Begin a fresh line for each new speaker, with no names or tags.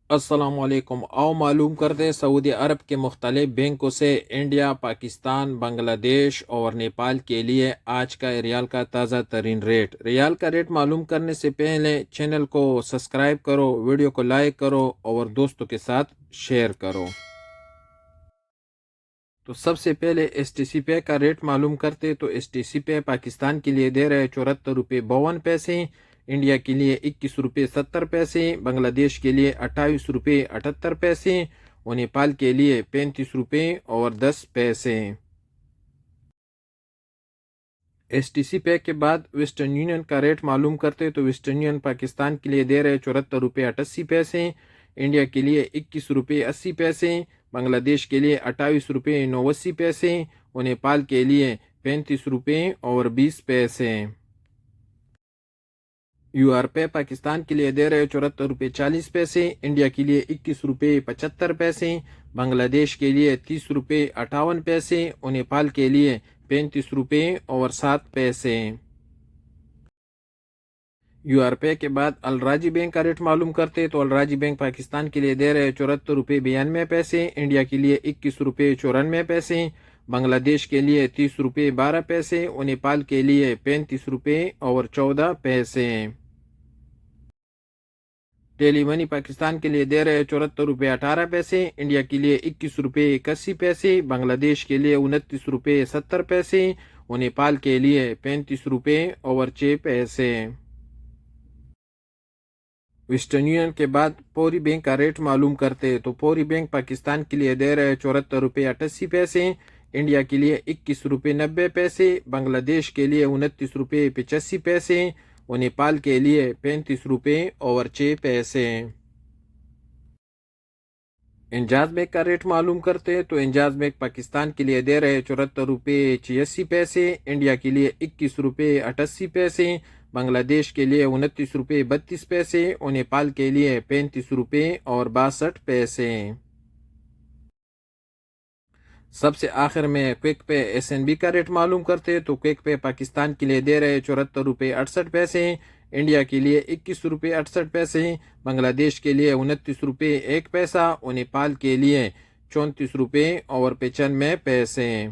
السلام علیکم۔ آؤ معلوم کرتے سعودی عرب کے مختلف بینکوں سے انڈیا، پاکستان، بنگلہ دیش اور نیپال کے لیے آج کا ریال کا تازہ ترین ریٹ۔ ریال کا ریٹ معلوم کرنے سے پہلے چینل کو سبسکرائب کرو، ویڈیو کو لائک کرو اور دوستوں کے ساتھ شیئر کرو۔ تو سب سے پہلے ایس ٹی سی پے کا ریٹ معلوم کرتے تو ایس ٹی سی پے پاکستان کے لیے دے رہے 74 روپے 52 پیسے، انڈیا کے لیے 21 روپے 70 پیسے، بنگلہ دیش کے لیے 28 روپے 78 پیسے اور نیپال کے لیے 35 روپے اور 10 پیسے۔ ایس ٹی سی پے کے بعد ویسٹرن یونین کا ریٹ معلوم کرتے تو ویسٹرن یونین پاکستان کے لیے دے رہے 74 روپے 88 پیسے، انڈیا کے لیے 21 روپے 80 پیسے، بنگلہ دیش کے لیے 28 روپے 89 پیسے اور نیپال کے لیے 35 روپے اور 20 پیسے۔ یو آر پے پاکستان کے لیے دے رہے 74 روپے 40 پیسے، انڈیا کے لیے 21 روپے 75 پیسے، بنگلہ دیش کے لیے 30 روپے 58 پیسے اور نیپال کے لیے 35 روپے اور 7 پیسے۔ یو آر پے کے بعد الراجی بینک کا ریٹ معلوم کرتے تو الراجی بینک پاکستان کے لیے دے رہے 74 روپے 92 پیسے، انڈیا کے لیے 21 روپے 94 پیسے، بنگلہ دیش کے لیے 30 روپے 12 پیسے اور نیپال کے لیے 35 روپے اور 14 پیسے۔ ٹیلی منی پاکستان کے لیے دے رہے 74 روپے 18 پیسے، انڈیا کے لیے 21 روپے 81 پیسے، بنگلہ دیش کے لیے 29 روپے 70 پیسے اور نیپال کے لیے 35 روپے اور 6 پیسے۔ ویسٹرن یونین کے بعد پوری بینک کا ریٹ معلوم کرتے تو پوری بینک پاکستان کے لیے دے رہے 74 روپے 88 پیسے، انڈیا کے لیے 21 روپے 90 پیسے، بنگلہ دیش کے لیے 29 روپے 85 پیسے اور نیپال کے لیے 35 روپے اور 6 پیسے۔ انجاز بینک کا ریٹ معلوم کرتے تو انجاز بینک پاکستان کے لیے دے رہے 74 روپے 86 پیسے، انڈیا کے لیے 21 روپے 88 پیسے، بنگلہ دیش کے لیے 29 روپے 32 پیسے اور نیپال کے لیے 35 روپے اور 62 پیسے۔ سب سے آخر میں quick pay S N B کا ریٹ معلوم کرتے تو کوئک پے پاکستان کے لیے دے رہے 74 روپے 68 پیسے، انڈیا کے لیے 21 روپے 68 پیسے، بنگلہ دیش کے لیے 29 روپے 1 پیسہ اور نیپال کے لیے 34 روپے اور 95 پیسے۔